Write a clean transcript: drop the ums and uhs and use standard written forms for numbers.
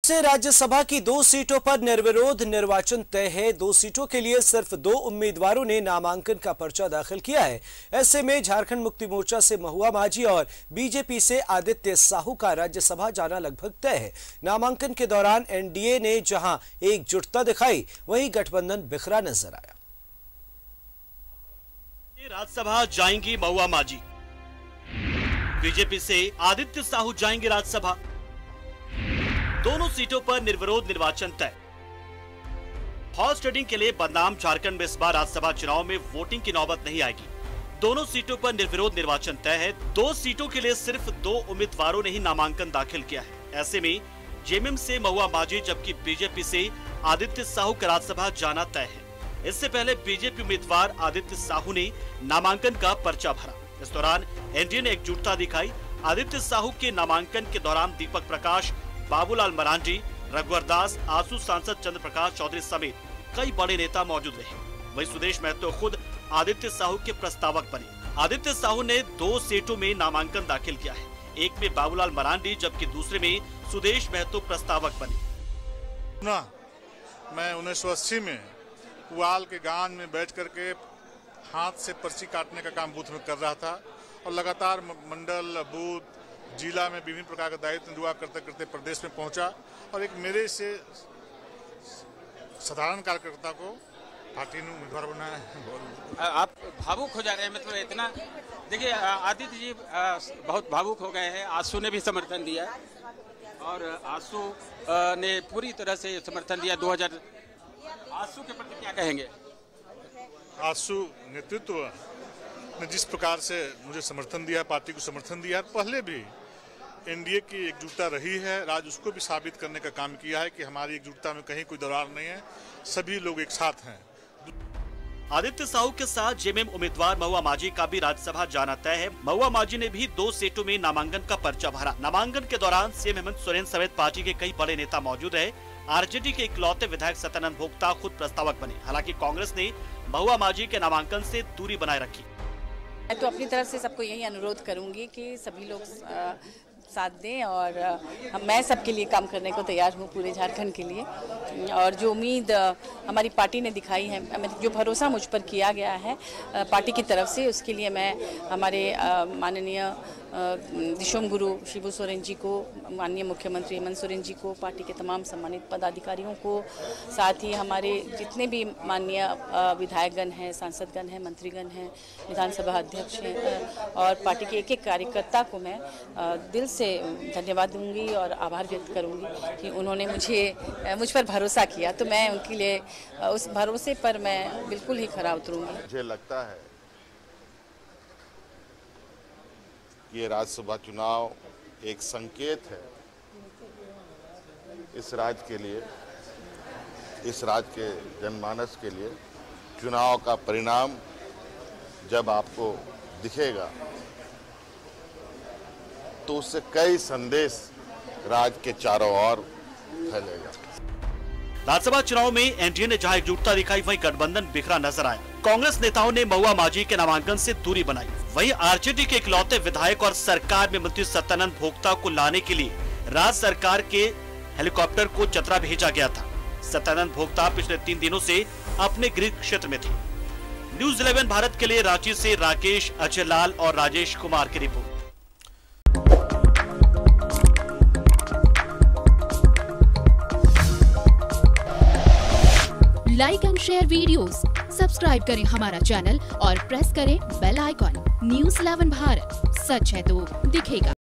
से राज्यसभा की 2 सीटों पर निर्विरोध निर्वाचन तय है। 2 सीटों के लिए सिर्फ 2 उम्मीदवारों ने नामांकन का पर्चा दाखिल किया है। ऐसे में झारखंड मुक्ति मोर्चा से महुआ माझी और बीजेपी से आदित्य साहू का राज्यसभा जाना लगभग तय है। नामांकन के दौरान एनडीए ने जहां एकजुटता दिखाई, वहीं गठबंधन बिखरा नजर आया। राज्यसभा जाएंगी महुआ माझी, बीजेपी से आदित्य साहू जाएंगे राज्यसभा। दोनों सीटों पर निर्विरोध निर्वाचन तय। हॉर्स ट्रेडिंग के लिए बदनाम झारखंड में इस बार राज्यसभा चुनाव में वोटिंग की नौबत नहीं आएगी। दोनों सीटों पर निर्विरोध निर्वाचन तय है। 2 सीटों के लिए सिर्फ 2 उम्मीदवारों ने ही नामांकन दाखिल किया है। ऐसे में जेएमएम से महुआ माझी जबकि बीजेपी से आदित्य साहू का राज्यसभा जाना तय है। इससे पहले बीजेपी उम्मीदवार आदित्य साहू ने नामांकन का पर्चा भरा। इस दौरान एनडीए ने एकजुटता दिखाई। आदित्य साहू के नामांकन के दौरान दीपक प्रकाश, बाबूलाल मरांडी, रघुवर दास, आसू सांसद चंद्र प्रकाश चौधरी समेत कई बड़े नेता मौजूद रहे। वहीं सुदेश महतो खुद आदित्य साहू के प्रस्तावक बने। आदित्य साहू ने 2 सीटों में नामांकन दाखिल किया है। एक में बाबूलाल मरांडी जबकि दूसरे में सुदेश महतो प्रस्तावक बने। मैं 1980 में पुआल के गांव में बैठ करके हाथ से पर्ची काटने का काम बूथ में कर रहा था और लगातार मंडल, बूथ, जिला में विभिन्न प्रकार का दायित्व निर्वाह करते करते प्रदेश में पहुंचा और एक मेरे से साधारण कार्यकर्ता को पार्टी ने उम्मीदवार बनाया है। आप भावुक हो जा रहे हैं, मतलब इतना देखिए, आदित्य जी बहुत भावुक हो गए हैं। आसू ने भी समर्थन दिया और आसू ने पूरी तरह से समर्थन दिया। 2000 आसू के प्रति क्या कहेंगे? आसू नेतृत्व ने जिस प्रकार से मुझे समर्थन दिया, पार्टी को समर्थन दिया, पहले भी एनडीए की एकजुटता रही है। आज उसको भी साबित करने का काम किया है कि हमारी एकजुटता में कहीं कोई दरार नहीं है, सभी लोग एक साथ हैं। आदित्य साहू के साथ जेएमएम उम्मीदवार महुआ माझी का भी राज्यसभा जाना तय है। महुआ माझी ने भी 2 सीटों में नामांकन का पर्चा भरा। नामांकन के दौरान सीएम हेमंत सोरेन समेत पार्टी के कई बड़े नेता मौजूद रहे। आरजेडी के इकलौते विधायक सत्यानंद भोक्ता खुद प्रस्तावक बने। हालांकि कांग्रेस ने महुआ माझी के नामांकन से दूरी बनाए रखी। मैं तो अपनी तरफ से सबको यही अनुरोध करूंगी कि सभी लोग साथ दें और मैं सबके लिए काम करने को तैयार हूँ, पूरे झारखंड के लिए। और जो उम्मीद हमारी पार्टी ने दिखाई है, जो भरोसा मुझ पर किया गया है पार्टी की तरफ से, उसके लिए मैं हमारे माननीय दिशोम गुरु शिबू सोरेन जी को, माननीय मुख्यमंत्री हेमंत सोरेन जी को, पार्टी के तमाम सम्मानित पदाधिकारियों को, साथ ही हमारे जितने भी माननीय विधायकगण हैं, सांसदगण हैं, मंत्रीगण हैं, विधानसभा अध्यक्ष हैं और पार्टी के एक-एक कार्यकर्ता को मैं दिल से धन्यवाद दूंगी और आभार व्यक्त करूंगी कि उन्होंने मुझ पर भरोसा किया। तो मैं उनके लिए उस भरोसे पर मैं बिल्कुल ही खरा उतरूंगी। मुझे लगता है ये राज्यसभा चुनाव एक संकेत है इस राज्य के लिए, इस राज्य के जनमानस के लिए। चुनाव का परिणाम जब आपको दिखेगा तो उससे कई संदेश राज्य के चारों ओर फैलेगा। राज्यसभा चुनाव में एनडीए ने जहां एकजुटता दिखाई, वहीं गठबंधन बिखरा नजर आया। कांग्रेस नेताओं ने महुआ माझी के नामांकन से दूरी बनाई। वहीं आरजेडी के इकलौते विधायक और सरकार में मंत्री सत्यानंद भोक्ता को लाने के लिए राज्य सरकार के हेलीकॉप्टर को चतरा भेजा गया था। सत्यानंद भोक्ता पिछले 3 दिनों से अपने गृह क्षेत्र में थे। न्यूज़ 11 भारत के लिए रांची से राकेश, अजय लाल और राजेश कुमार की report. Like and share videos, subscribe करें हमारा चैनल और प्रेस करें बेल आइकॉन। न्यूज़ 11 भारत, सच है तो दिखेगा।